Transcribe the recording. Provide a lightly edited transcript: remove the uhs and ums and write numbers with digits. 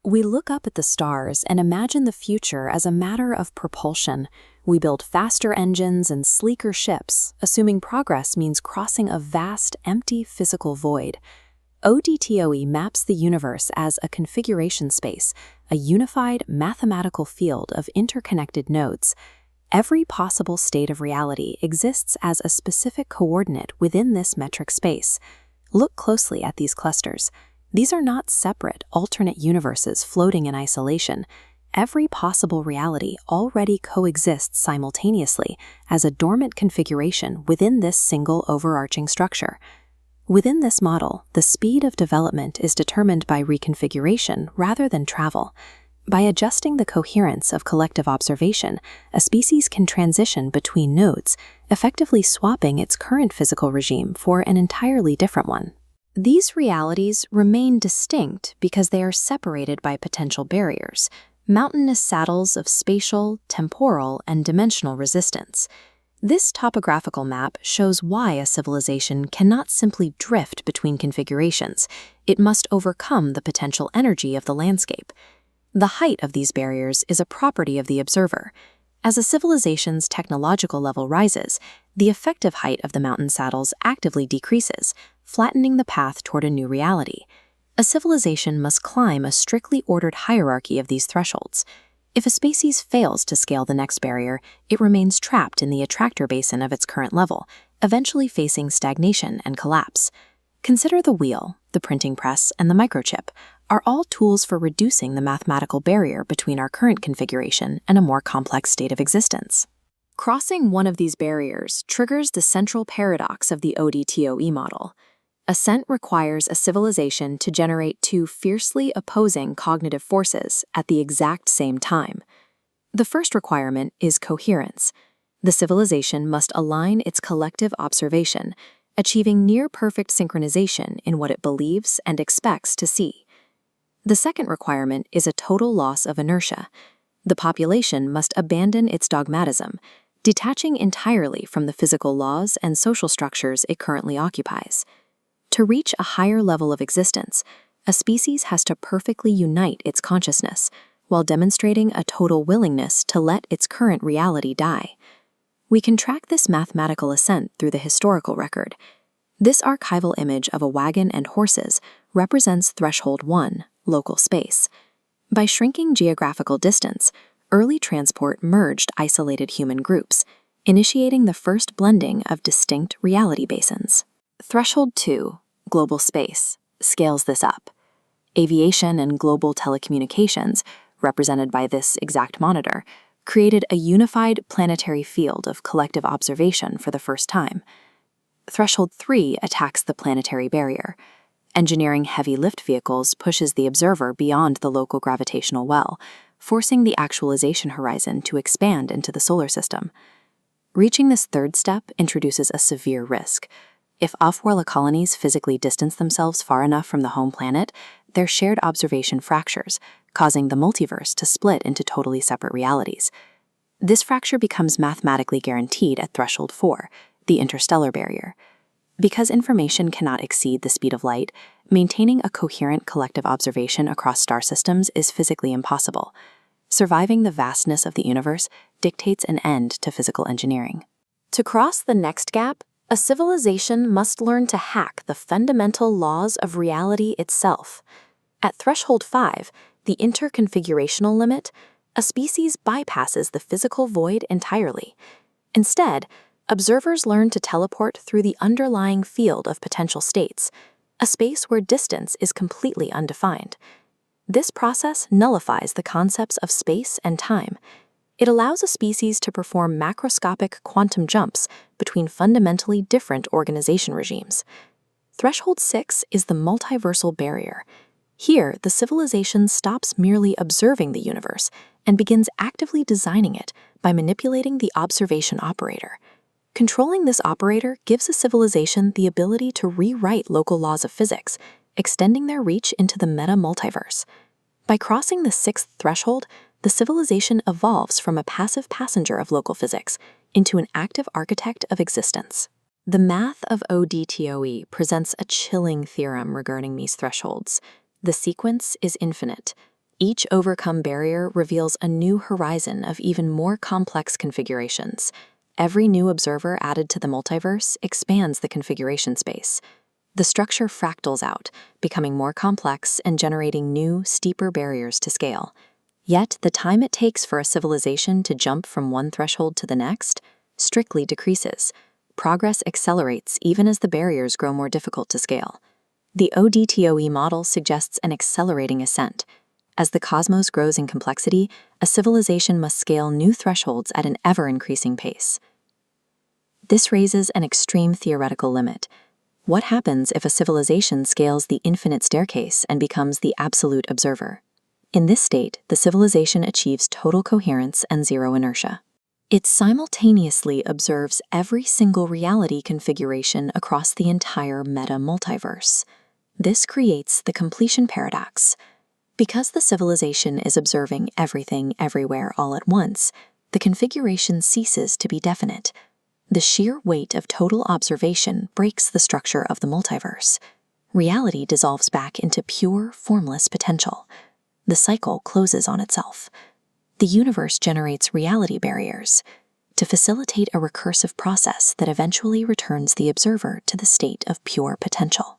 We look up at the stars and imagine the future as a matter of propulsion. We build faster engines and sleeker ships, assuming progress means crossing a vast, empty physical void. ODTOE maps the universe as a configuration space, a unified mathematical field of interconnected nodes. Every possible state of reality exists as a specific coordinate within this metric space. Look closely at these clusters. These are not separate, alternate universes floating in isolation. Every possible reality already coexists simultaneously as a dormant configuration within this single overarching structure. Within this model, the speed of development is determined by reconfiguration rather than travel. By adjusting the coherence of collective observation, a species can transition between nodes, effectively swapping its current physical regime for an entirely different one. These realities remain distinct because they are separated by potential barriers, mountainous saddles of spatial, temporal, and dimensional resistance. This topographical map shows why a civilization cannot simply drift between configurations. It must overcome the potential energy of the landscape. The height of these barriers is a property of the observer. As a civilization's technological level rises, the effective height of the mountain saddles actively decreases, flattening the path toward a new reality. A civilization must climb a strictly ordered hierarchy of these thresholds. If a species fails to scale the next barrier, it remains trapped in the attractor basin of its current level, eventually facing stagnation and collapse. Consider the wheel, the printing press, and the microchip are all tools for reducing the mathematical barrier between our current configuration and a more complex state of existence. Crossing one of these barriers triggers the central paradox of the ODTOE model. Ascent requires a civilization to generate two fiercely opposing cognitive forces at the exact same time. The first requirement is coherence. The civilization must align its collective observation, achieving near-perfect synchronization in what it believes and expects to see. The second requirement is a total loss of inertia. The population must abandon its dogmatism, detaching entirely from the physical laws and social structures it currently occupies. To reach a higher level of existence, a species has to perfectly unite its consciousness, while demonstrating a total willingness to let its current reality die. We can track this mathematical ascent through the historical record. This archival image of a wagon and horses represents threshold 1, local space. By shrinking geographical distance, early transport merged isolated human groups, initiating the first blending of distinct reality basins. Threshold 2, global space, scales this up. Aviation and global telecommunications, represented by this exact monitor, created a unified planetary field of collective observation for the first time. Threshold 3 attacks the planetary barrier. Engineering heavy lift vehicles pushes the observer beyond the local gravitational well, forcing the actualization horizon to expand into the solar system. Reaching this third step introduces a severe risk. If off-world colonies physically distance themselves far enough from the home planet, their shared observation fractures, causing the multiverse to split into totally separate realities. This fracture becomes mathematically guaranteed at threshold 4, the interstellar barrier. Because information cannot exceed the speed of light, maintaining a coherent collective observation across star systems is physically impossible. Surviving the vastness of the universe dictates an end to physical engineering. To cross the next gap, a civilization must learn to hack the fundamental laws of reality itself. At threshold 5, the interconfigurational limit, a species bypasses the physical void entirely. Instead, observers learn to teleport through the underlying field of potential states, a space where distance is completely undefined. This process nullifies the concepts of space and time. It allows a species to perform macroscopic quantum jumps between fundamentally different organization regimes. Threshold 6 is the multiversal barrier. Here, the civilization stops merely observing the universe and begins actively designing it by manipulating the observation operator. Controlling this operator gives a civilization the ability to rewrite local laws of physics, extending their reach into the meta-multiverse. By crossing the 6th threshold, the civilization evolves from a passive passenger of local physics into an active architect of existence. The math of ODTOE presents a chilling theorem regarding these thresholds. The sequence is infinite. Each overcome barrier reveals a new horizon of even more complex configurations. Every new observer added to the multiverse expands the configuration space. The structure fractals out, becoming more complex and generating new, steeper barriers to scale. Yet, the time it takes for a civilization to jump from one threshold to the next strictly decreases. Progress accelerates even as the barriers grow more difficult to scale. The ODTOE model suggests an accelerating ascent. As the cosmos grows in complexity, a civilization must scale new thresholds at an ever-increasing pace. This raises an extreme theoretical limit. What happens if a civilization scales the infinite staircase and becomes the absolute observer? In this state, the civilization achieves total coherence and zero inertia. It simultaneously observes every single reality configuration across the entire meta-multiverse. This creates the completion paradox. Because the civilization is observing everything everywhere all at once, the configuration ceases to be definite. The sheer weight of total observation breaks the structure of the multiverse. Reality dissolves back into pure, formless potential. The cycle closes on itself. The universe generates reality barriers to facilitate a recursive process that eventually returns the observer to the state of pure potential.